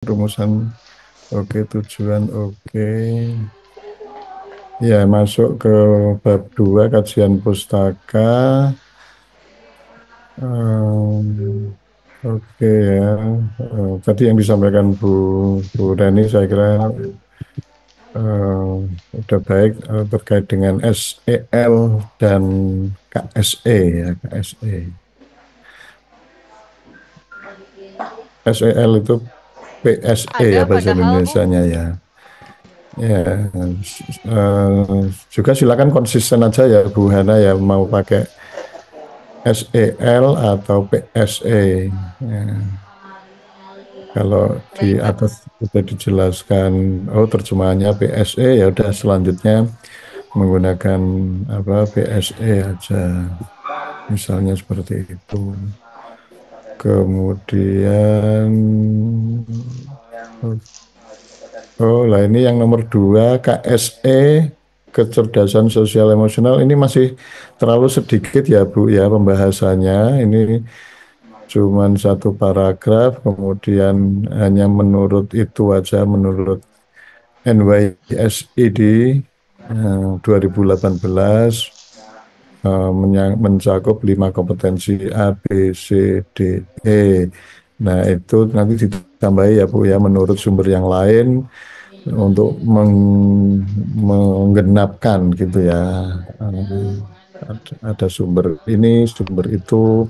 Rumusan oke, tujuan oke. Ya, masuk ke bab 2 kajian pustaka. Oke ya. Tadi yang disampaikan Bu Reni saya kira udah baik terkait dengan SEL dan KSE ya, KSE. SEL itu PSE ya Ada bahasa padahal kok. Indonesianya ya. Ya, juga silakan konsisten aja ya Bu Hana ya mau pakai SEL atau PSE. Ya, kalau di Baik, atas Mas. sudah dijelaskan, oh terjemahannya PSE ya udah selanjutnya menggunakan apa PSE aja, misalnya seperti itu. Kemudian, oh lah ini yang nomor 2 KSE kecerdasan sosial emosional ini masih terlalu sedikit ya Bu ya pembahasannya. Ini cuman satu paragraf, kemudian hanya menurut itu aja, menurut NYSED 2018 mencakup 5 kompetensi A, B, C, D, E. Nah, itu nanti ditambahi ya Bu ya menurut sumber yang lain untuk menggenapkan gitu ya. Ada sumber ini, sumber itu.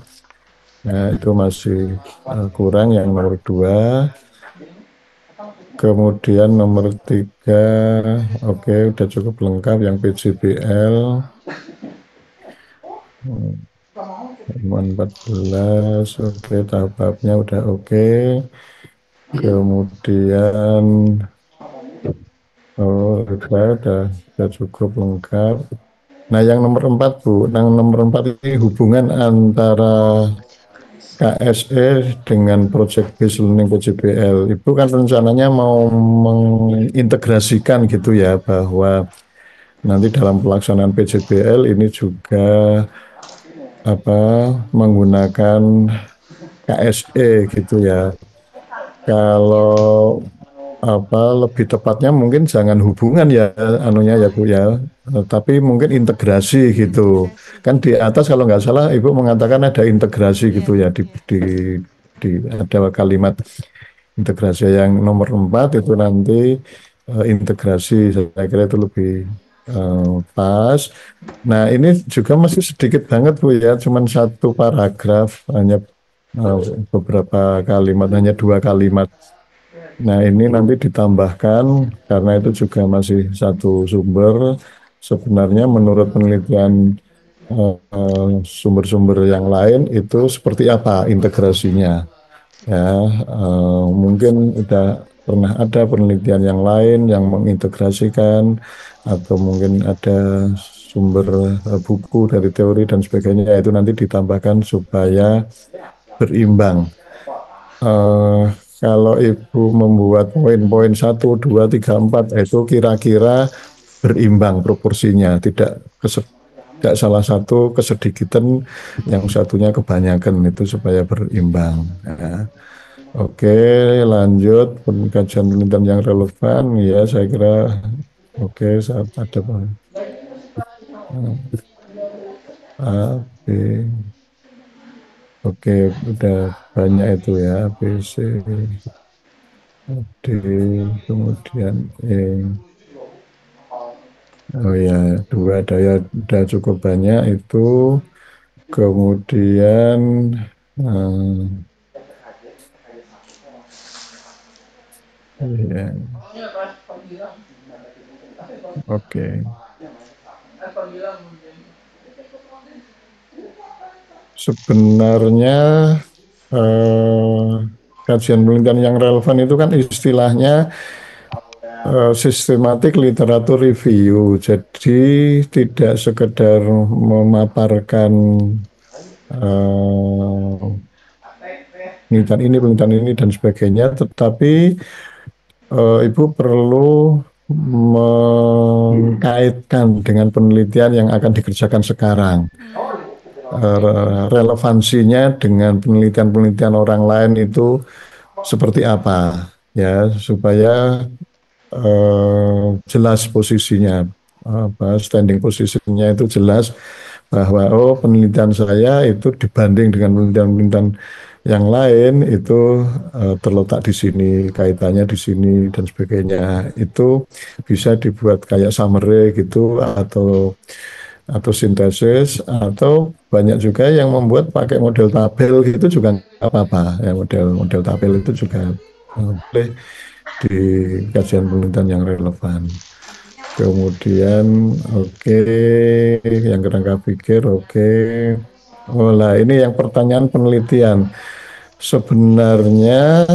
Nah, itu masih kurang yang nomor 2. Kemudian nomor 3, oke, udah cukup lengkap yang PJBL. 14, oke, tahap-tahapnya udah oke. Kemudian, oh, udah cukup lengkap. Nah, yang nomor 4, Bu. Yang nomor 4 ini hubungan antara KSE dengan Project Based Learning PJBL. Itu kan rencananya mau mengintegrasikan gitu ya, bahwa nanti dalam pelaksanaan PJBL ini juga apa menggunakan KSE gitu ya. Kalau apa lebih tepatnya mungkin jangan hubungan ya anunya ya Bu ya. Tapi mungkin integrasi gitu. Kan di atas kalau nggak salah Ibu mengatakan ada integrasi gitu Iya. ya di ada kalimat integrasi yang nomor 4 itu nanti integrasi saya kira itu lebih pas. Nah ini juga masih sedikit banget Bu ya, cuman satu paragraf hanya eh, beberapa kalimat, hanya 2 kalimat. Nah ini nanti ditambahkan karena itu juga masih satu sumber. Sebenarnya menurut penelitian sumber-sumber yang lain itu seperti apa integrasinya. Ya, mungkin udah pernah ada penelitian yang lain yang mengintegrasikan atau mungkin ada sumber buku dari teori dan sebagainya itu nanti ditambahkan supaya berimbang. Eh, Kalau Ibu membuat poin-poin 1, 2, 3, 4 itu kira-kira berimbang proporsinya, tidak salah satu kesedikitan, yang satunya kebanyakan itu supaya berimbang. Ya. Oke, lanjut kajian penelitian yang relevan. Ya, saya kira oke. Saat ada A, B, oke, udah banyak itu ya. B, C, D, kemudian E. Oh ya, 2 daya udah cukup banyak itu. Kemudian, ya, oke. Sebenarnya eh, kajian penelitian yang relevan itu kan istilahnya sistematik literatur review. Jadi tidak sekedar memaparkan penelitian ini dan sebagainya, tetapi Ibu perlu mengkaitkan dengan penelitian yang akan dikerjakan sekarang. Baik. Relevansinya dengan penelitian-penelitian orang lain itu seperti apa? ya supaya jelas posisinya, apa standing posisinya itu jelas bahwa oh penelitian saya itu dibanding dengan penelitian-penelitian yang lain itu terletak di sini, kaitannya di sini dan sebagainya. Itu bisa dibuat kayak summary gitu atau sintesis atau banyak juga yang membuat pakai model tabel gitu juga nggak apa-apa ya model-model tabel itu juga boleh di kajian penelitian yang relevan. Kemudian oke, yang kerangka pikir oke. Oh lah ini yang pertanyaan penelitian. Sebenarnya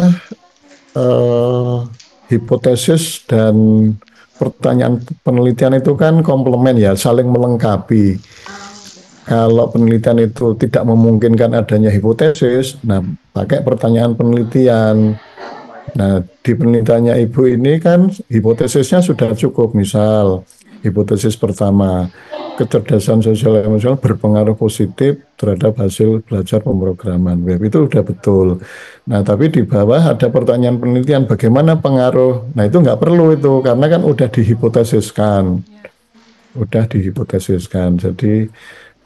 eh, hipotesis dan pertanyaan penelitian itu kan komplement ya, saling melengkapi. Kalau penelitian itu tidak memungkinkan adanya hipotesis, nah pakai pertanyaan penelitian. Nah, di penelitiannya Ibu ini kan hipotesisnya sudah cukup. Misal, hipotesis pertama, kecerdasan sosial emosional berpengaruh positif terhadap hasil belajar pemrograman web. Itu sudah betul. Nah, tapi di bawah ada pertanyaan penelitian, bagaimana pengaruh? Nah, itu nggak perlu itu, karena kan udah dihipotesiskan. Ya. Udah dihipotesiskan, jadi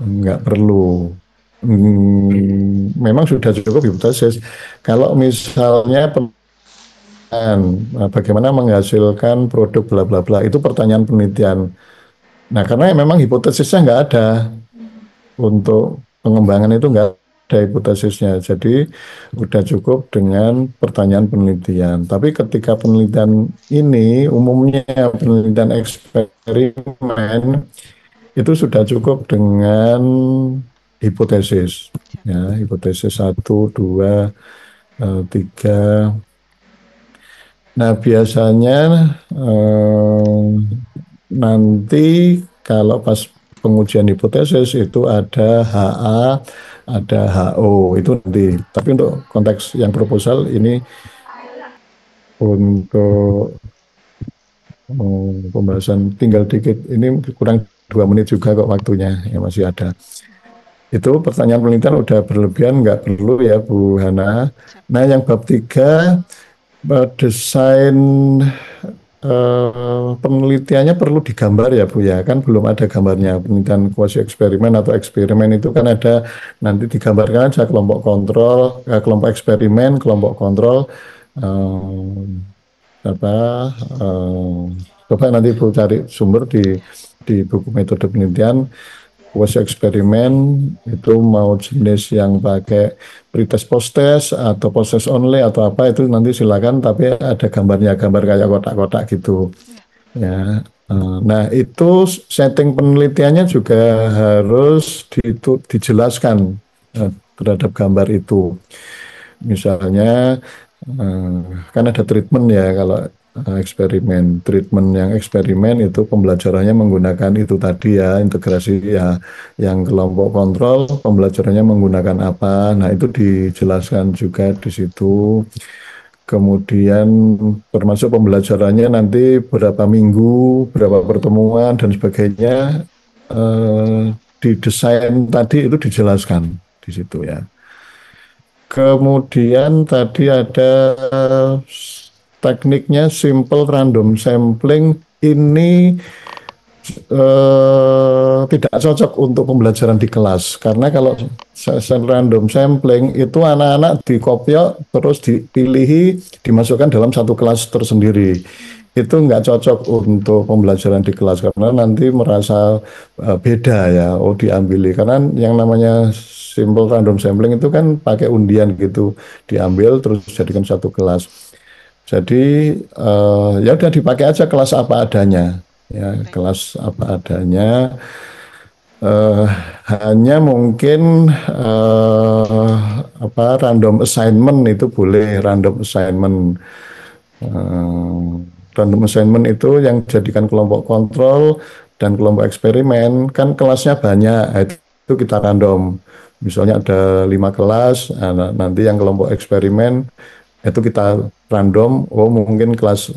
nggak perlu. Memang sudah cukup hipotesis. Kalau misalnya bagaimana menghasilkan produk bla bla bla itu pertanyaan penelitian. Nah, karena memang hipotesisnya nggak ada untuk pengembangan itu nggak ada hipotesisnya. Jadi udah cukup dengan pertanyaan penelitian. Tapi ketika penelitian ini umumnya penelitian eksperimen itu sudah cukup dengan hipotesis. Ya, hipotesis satu, dua, tiga. Nah, biasanya eh, nanti kalau pas pengujian hipotesis itu ada HA, ada HO, itu nanti. Tapi untuk konteks yang proposal ini untuk pembahasan tinggal dikit, ini kurang 2 menit juga kok waktunya, ya masih ada. Itu pertanyaan penelitian udah berlebihan, nggak perlu ya Bu Hana. Siap. Nah, yang bab 3 desain penelitiannya perlu digambar ya Bu ya, kan belum ada gambarnya penelitian kuasi eksperimen atau eksperimen itu kan ada nanti digambarkan aja kelompok kontrol, kelompok eksperimen, kelompok kontrol, eh, apa, coba nanti Bu cari sumber di buku metode penelitian kuasi eksperimen itu mau jenis yang pakai pretest post-test atau post-test only atau apa itu nanti silakan tapi ada gambarnya gambar kayak kotak-kotak gitu Ya. ya. Nah itu setting penelitiannya juga harus dijelaskan terhadap gambar itu. Misalnya eh, kan ada treatment ya kalau eksperimen. Treatment yang eksperimen itu pembelajarannya menggunakan itu tadi ya, integrasi ya. Yang kelompok kontrol pembelajarannya menggunakan apa. Nah, itu dijelaskan juga di situ. Kemudian termasuk pembelajarannya nanti berapa minggu, berapa pertemuan dan sebagainya eh, didesain tadi itu dijelaskan di situ ya. Kemudian tadi ada tekniknya simple random sampling ini tidak cocok untuk pembelajaran di kelas karena kalau random sampling itu anak-anak dikopiok terus dipilihi dimasukkan dalam satu kelas tersendiri itu nggak cocok untuk pembelajaran di kelas karena nanti merasa beda ya oh diambil karena yang namanya simple random sampling itu kan pakai undian gitu diambil terus jadikan satu kelas jadi ya udah dipakai aja kelas apa adanya ya Baik. kelas apa adanya eh, hanya mungkin apa random assignment itu boleh random assignment. Eh, Random assignment itu yang jadikan kelompok kontrol dan kelompok eksperimen kan kelasnya banyak itu kita random misalnya ada 5 kelas nanti yang kelompok eksperimen itu kita random oh mungkin kelas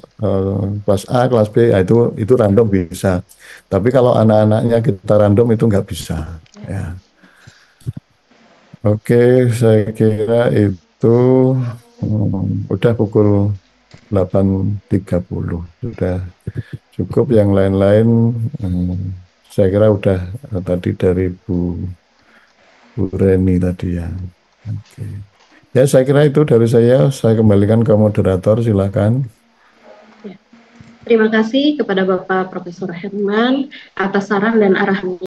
A kelas B ya itu random bisa tapi kalau anak-anaknya kita random itu nggak bisa Ya. ya oke saya kira itu udah pukul 8.30 sudah cukup. Yang lain-lain hmm, saya kira udah tadi dari Bu Reni tadi ya. Oke. Ya, saya kira itu dari saya. Saya kembalikan ke moderator, silakan. Ya. Terima kasih kepada Bapak Profesor Herman atas saran dan arahannya.